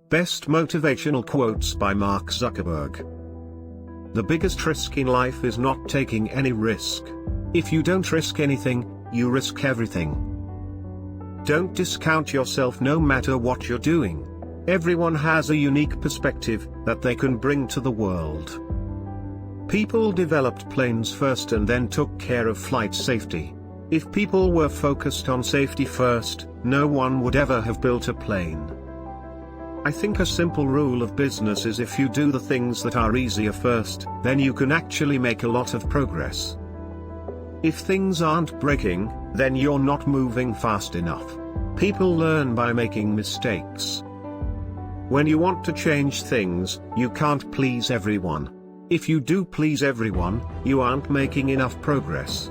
Best motivational quotes by Mark Zuckerberg. The biggest risk in life is not taking any risk. If you don't risk anything, you risk everything. Don't discount yourself no matter what you're doing. Everyone has a unique perspective that they can bring to the world. People developed planes first and then took care of flight safety. If people were focused on safety first, no one would ever have built a plane. I think a simple rule of business is if you do the things that are easier first, then you can actually make a lot of progress. If things aren't breaking, then you're not moving fast enough. People learn by making mistakes. When you want to change things, you can't please everyone. If you do please everyone, you aren't making enough progress.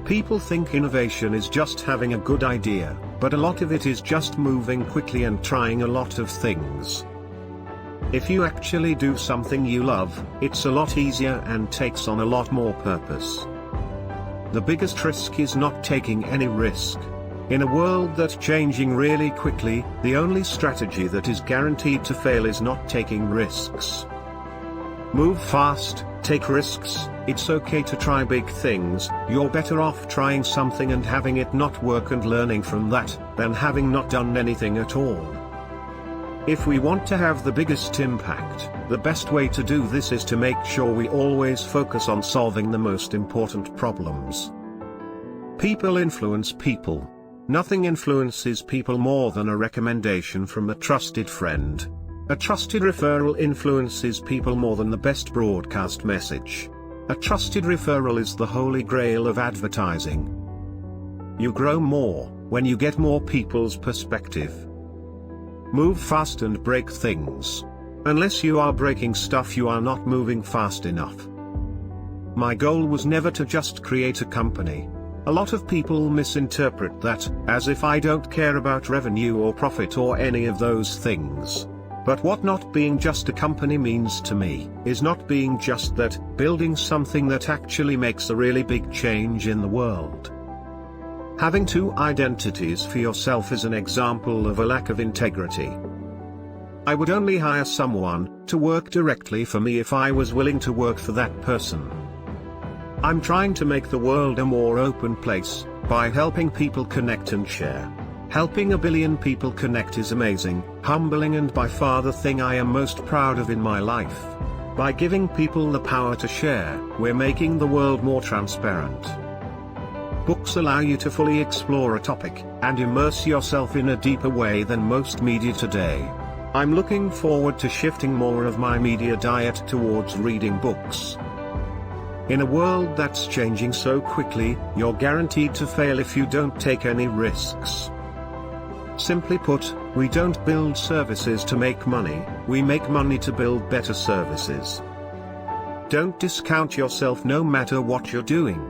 People think innovation is just having a good idea, but a lot of it is just moving quickly and trying a lot of things. If you actually do something you love, it's a lot easier and takes on a lot more purpose. The biggest risk is not taking any risk. In a world that's changing really quickly, the only strategy that is guaranteed to fail is not taking risks. Move fast, take risks. It's okay to try big things. You're better off trying something and having it not work and learning from that, than having not done anything at all. If we want to have the biggest impact, the best way to do this is to make sure we always focus on solving the most important problems. People influence people. Nothing influences people more than a recommendation from a trusted friend. A trusted referral influences people more than the best broadcast message. A trusted referral is the holy grail of advertising. You grow more when you get more people's perspective. Move fast and break things. Unless you are breaking stuff, you are not moving fast enough. My goal was never to just create a company. A lot of people misinterpret that as if I don't care about revenue or profit or any of those things. But what not being just a company means to me, is not being just that, building something that actually makes a really big change in the world. Having two identities for yourself is an example of a lack of integrity. I would only hire someone to work directly for me if I was willing to work for that person. I'm trying to make the world a more open place, by helping people connect and share. Helping 1 billion people connect is amazing, humbling, and by far the thing I am most proud of in my life. By giving people the power to share, we're making the world more transparent. Books allow you to fully explore a topic, and immerse yourself in a deeper way than most media today. I'm looking forward to shifting more of my media diet towards reading books. In a world that's changing so quickly, you're guaranteed to fail if you don't take any risks. Simply put, we don't build services to make money, we make money to build better services. Don't discount yourself no matter what you're doing.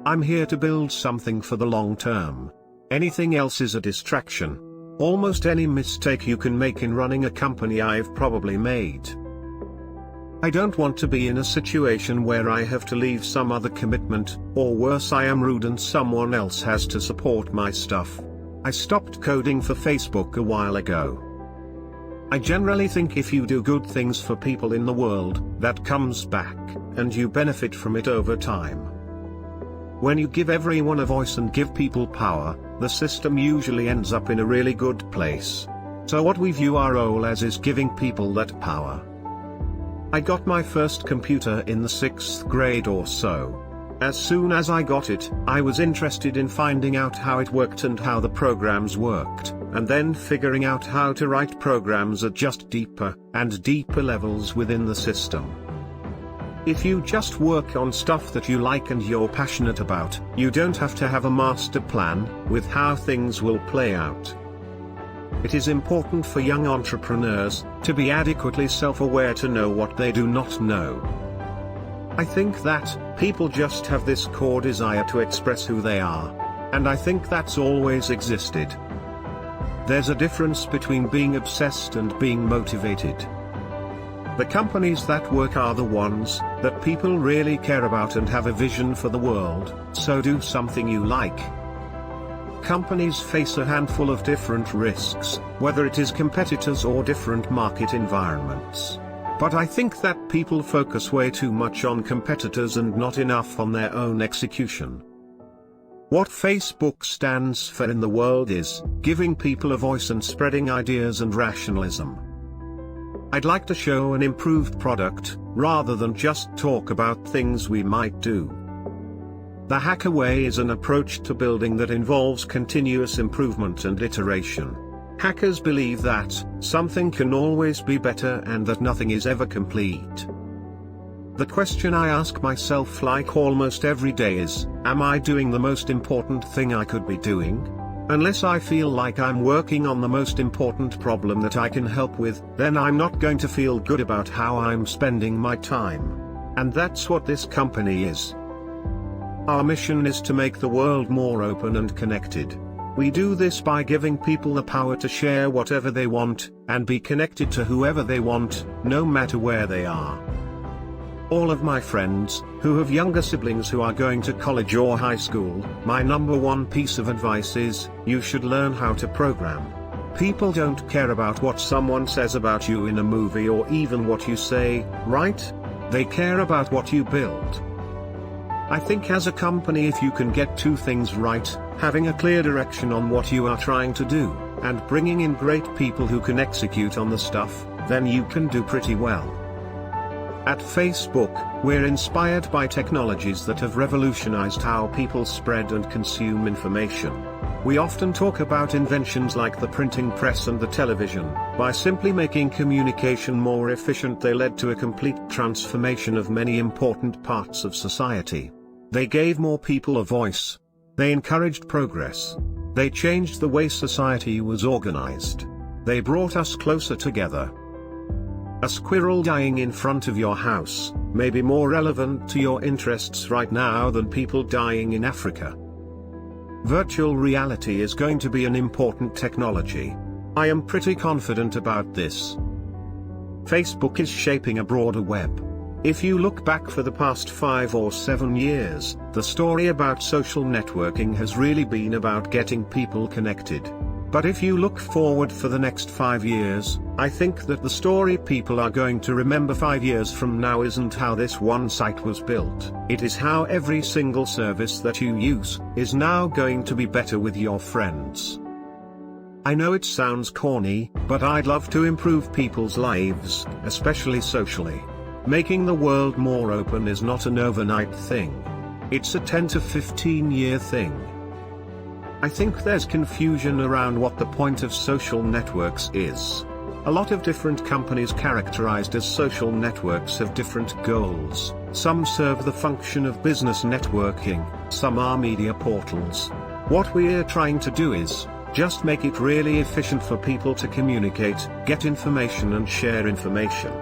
I'm here to build something for the long term. Anything else is a distraction. Almost any mistake you can make in running a company I've probably made. I don't want to be in a situation where I have to leave some other commitment, or worse, I am rude and someone else has to support my stuff. I stopped coding for Facebook a while ago. I generally think if you do good things for people in the world, that comes back, and you benefit from it over time. When you give everyone a voice and give people power, the system usually ends up in a really good place. So what we view our role as is giving people that power. I got my first computer in the 6th grade or so. As soon as I got it, I was interested in finding out how it worked and how the programs worked, and then figuring out how to write programs at just deeper and deeper levels within the system. If you just work on stuff that you like and you're passionate about, you don't have to have a master plan with how things will play out. It is important for young entrepreneurs to be adequately self-aware to know what they do not know. I think that people just have this core desire to express who they are, and I think that's always existed. There's a difference between being obsessed and being motivated. The companies that work are the ones that people really care about and have a vision for the world, so do something you like. companies face a handful of different risks, whether it is competitors or different market environments. But I think that people focus way too much on competitors and not enough on their own execution. What Facebook stands for in the world is giving people a voice and spreading ideas and rationalism. I'd like to show an improved product, rather than just talk about things we might do. The hacker way is an approach to building that involves continuous improvement and iteration. Hackers believe that something can always be better and that nothing is ever complete. The question I ask myself like almost every day is, am I doing the most important thing I could be doing? Unless I feel like I'm working on the most important problem that I can help with, then I'm not going to feel good about how I'm spending my time. And that's what this company is. Our mission is to make the world more open and connected. We do this by giving people the power to share whatever they want, and be connected to whoever they want, no matter where they are. All of my friends, who have younger siblings who are going to college or high school, my number one piece of advice is, you should learn how to program. People don't care about what someone says about you in a movie or even what you say, right? They care about what you build. I think as a company, if you can get two things right, having a clear direction on what you are trying to do, and bringing in great people who can execute on the stuff, then you can do pretty well. At Facebook, we're inspired by technologies that have revolutionized how people spread and consume information. We often talk about inventions like the printing press and the television. By simply making communication more efficient, they led to a complete transformation of many important parts of society. They gave more people a voice. They encouraged progress. They changed the way society was organized. They brought us closer together. A squirrel dying in front of your house may be more relevant to your interests right now than people dying in Africa. Virtual reality is going to be an important technology. I am pretty confident about this. Facebook is shaping a broader web. If you look back for the past 5 or 7 years, the story about social networking has really been about getting people connected. But if you look forward for the next 5 years, I think that the story people are going to remember 5 years from now isn't how this one site was built. It is how every single service that you use is now going to be better with your friends. I know it sounds corny, but I'd love to improve people's lives, especially socially. Making the world more open is not an overnight thing. It's a 10 to 15 year thing. I think there's confusion around what the point of social networks is. A lot of different companies characterized as social networks have different goals. Some serve the function of business networking, some are media portals. What we're trying to do is just make it really efficient for people to communicate, get information and share information.